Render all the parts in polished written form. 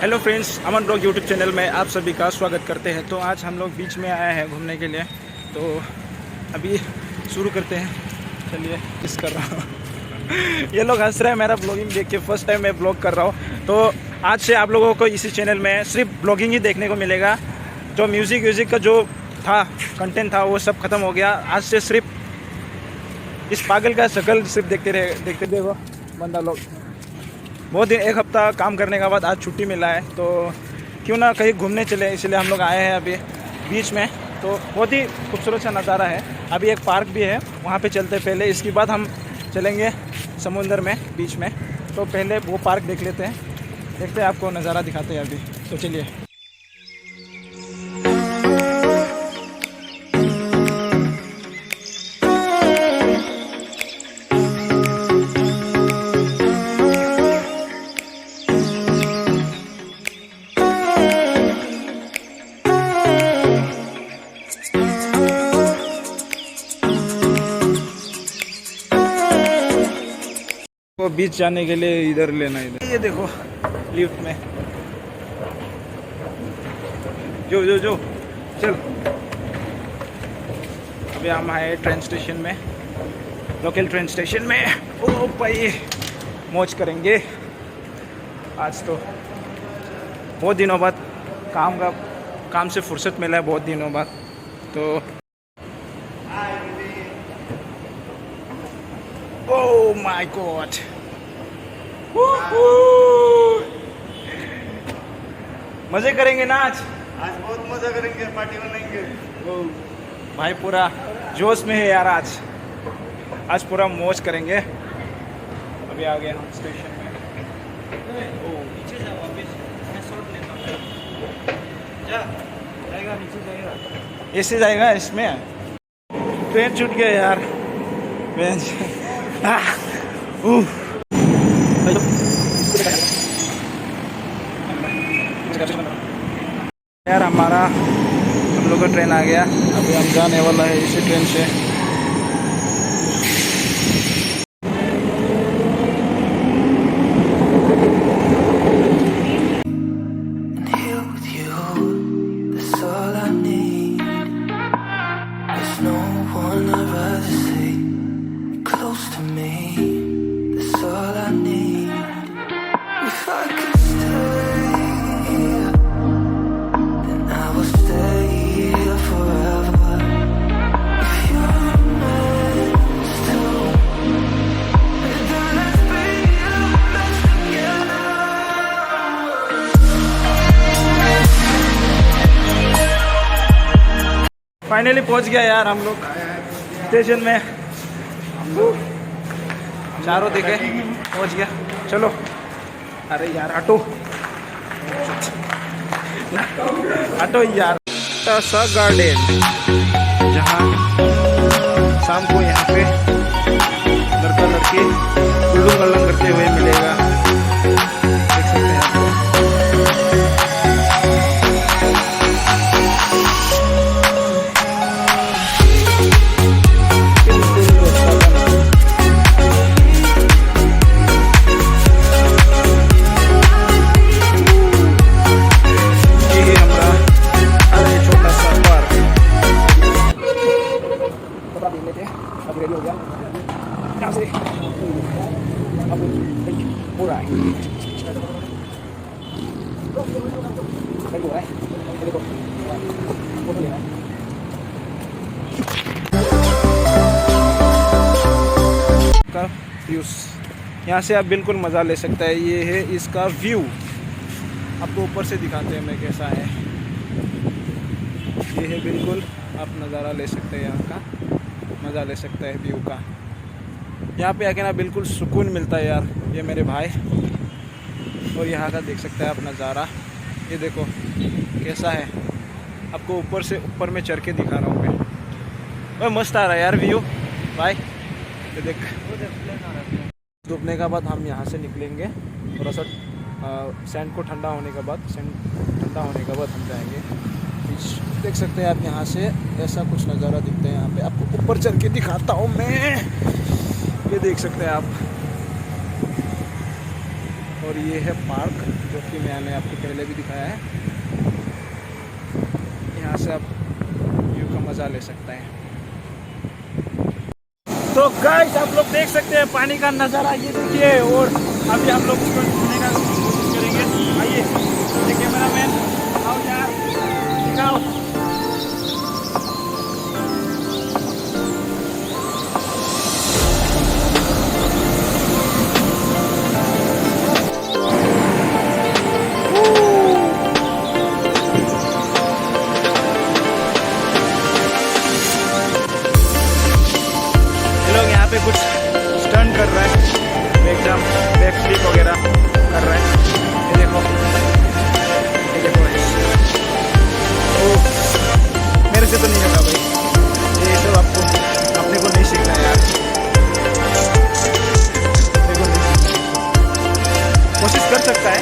Hello friends, अमन blog YouTube channel में आप सभी का स्वागत करते हैं। तो आज हम लोग बीच में आए हैं घूमने के लिए, तो अभी शुरू करते हैं। चलिए, किस कर रहा हूँ ये लोग हंस रहे हैं मेरा ब्लॉगिंग देख के। फर्स्ट टाइम मैं ब्लॉग कर रहा हूँ। तो आज से आप लोगों को इसी चैनल में सिर्फ ब्लॉगिंग ही देखने को मिलेगा। जो म्यूज़िक का जो था कंटेंट था वो सब खत्म हो गया। आज से सिर्फ इस पागल का शक्ल सिर्फ देखते देखो बंदा लोग। बहुत दिन एक हफ्ता काम करने के बाद आज छुट्टी मिला है, तो क्यों ना कहीं घूमने चले, इसलिए हम लोग आए हैं अभी बीच में। तो बहुत ही खूबसूरत सा नज़ारा है। अभी एक पार्क भी है, वहाँ पे चलते पहले, इसके बाद हम चलेंगे समुंदर में बीच में। तो पहले वो पार्क देख लेते हैं, देखते हैं आपको नज़ारा दिखाते हैं अभी। तो चलिए। वो बीच जाने के लिए इधर लेना, इधर ये देखो लिफ्ट में। जो चल। अभी हम आए ट्रेन स्टेशन में, लोकल ट्रेन स्टेशन में। ओ भाई, मौज करेंगे आज। तो बहुत दिनों बाद काम से फुर्सत मिला है, बहुत दिनों बाद। तो ओह माय गॉड, मजे करेंगे ना आज बहुत मजा करेंगे, पार्टी बनाएंगे। भाई पूरा जोश में है यार। आज पूरा मौज करेंगे। अभी आ गए हम स्टेशन में। नीचे जाओ, अभी मैं शॉट लेता हूँ। जाएगा नीचे, जाएगा ऐसे जाएगा। इसमें ट्रेन छूट गया यार। यार हम लोग का ट्रेन आ गया। अभी हम जाने वाला है इसी ट्रेन से। फाइनली पहुंच गया यार हम लोग स्टेशन में। चारों दिखे, पहुंच गया। चलो। अरे यार ऑटो यार। सा गार्डन, जहाँ शाम को यहाँ पे लड़का लड़की उल्लू मल्लंग करते हुए मिलेगा। देख सकते हैं आपको। यहाँ से आप बिल्कुल मज़ा ले सकते हैं। ये है इसका व्यू, आपको ऊपर से दिखाते हैं मैं कैसा है। ये है बिल्कुल, आप नज़ारा ले सकते हैं, यहाँ का मज़ा ले सकते हैं व्यू का। यहाँ पे आके ना बिल्कुल सुकून मिलता है यार। ये मेरे भाई, और यहाँ का देख सकते हैं आप नज़ारा। ये देखो कैसा है, आपको ऊपर में चढ़ के दिखा रहा हूँ मैं। वह मस्त आ रहा है यार व्यू भाई। ये देख, डूबने के बाद हम यहाँ से निकलेंगे। थोड़ा सा सैंड को ठंडा होने के बाद हम जाएंगे बीच। देख सकते हैं आप यहाँ से, ऐसा कुछ नज़ारा दिखता है यहाँ पे। आपको ऊपर चढ़ के दिखाता हूँ मैं। ये देख सकते हैं आप। और ये है पार्क जो कि मैंने आपको पहले भी दिखाया है। यहाँ से आप व्यू का मज़ा ले सकते हैं। तो गाइस आप लोग देख सकते हैं पानी का नज़ारा, ये देखिए। और अभी हम लोग उसको घूमने का कोशिश करेंगे। आइए ये कैमरा मैन, आओ यार दिखाओ। लोग यहाँ पे कुछ स्टंट कर रहा है, एकदम बैक फ्लिप वगैरह कर रहा है। ये देखो, ये देखो। ओ मेरे से तो नहीं होगा भाई, ये सब आपको अपने को नहीं सीखना है यार। देखो नहीं सीखना, कोशिश कर सकता है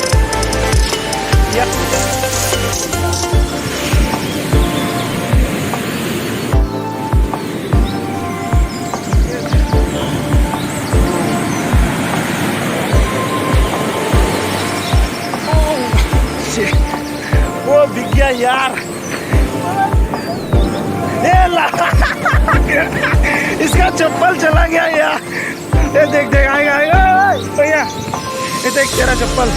या वो बिक गया यार। इसका चप्पल चला गया यार। ये देख देख, आएगा आएगा भैया, ये देख तेरा चप्पल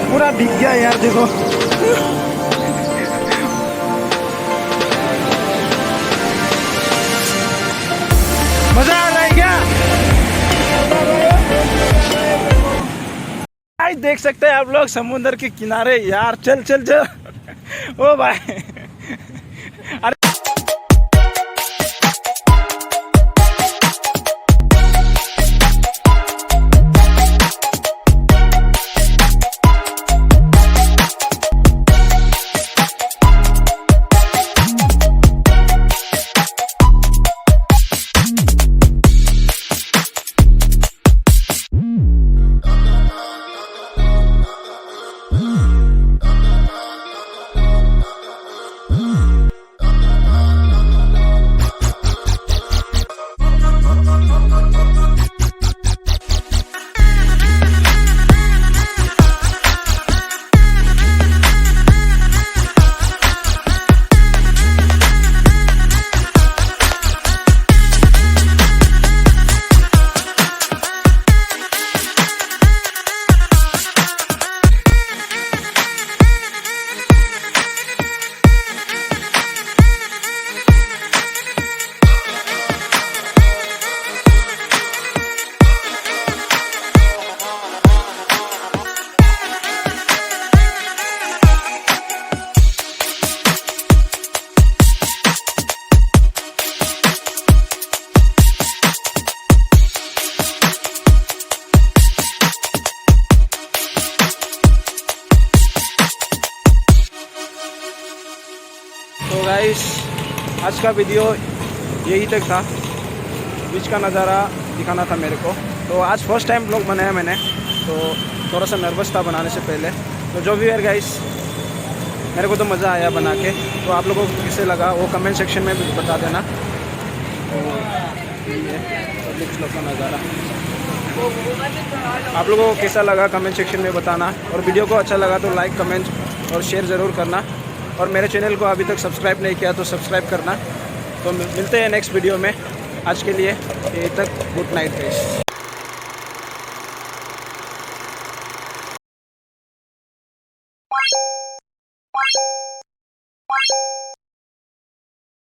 पूरा बिक गया यार। देखो मजा आ रहा है क्या? देख सकते हैं आप लोग समुद्र के किनारे यार। चल चल चल ओ भाई। अरे तो गाइस आज का वीडियो यही तक था। बीच का नज़ारा दिखाना था मेरे को। तो आज फर्स्ट टाइम ब्लॉग बनाया मैंने, तो थोड़ा सा नर्वस था बनाने से पहले। तो जो भी है गाइस, मेरे को तो मज़ा आया बना के। तो आप लोगों को कैसे लगा वो कमेंट सेक्शन में भी बता देना। तो ये पब्लिक लोग का नज़ारा आप लोगों को कैसा लगा कमेंट सेक्शन में बताना। और वीडियो को अच्छा लगा तो लाइक कमेंट और शेयर ज़रूर करना। और मेरे चैनल को अभी तक सब्सक्राइब नहीं किया तो सब्सक्राइब करना। तो मिलते हैं नेक्स्ट वीडियो में। आज के लिए यहीं तक, गुड नाइट गाइस।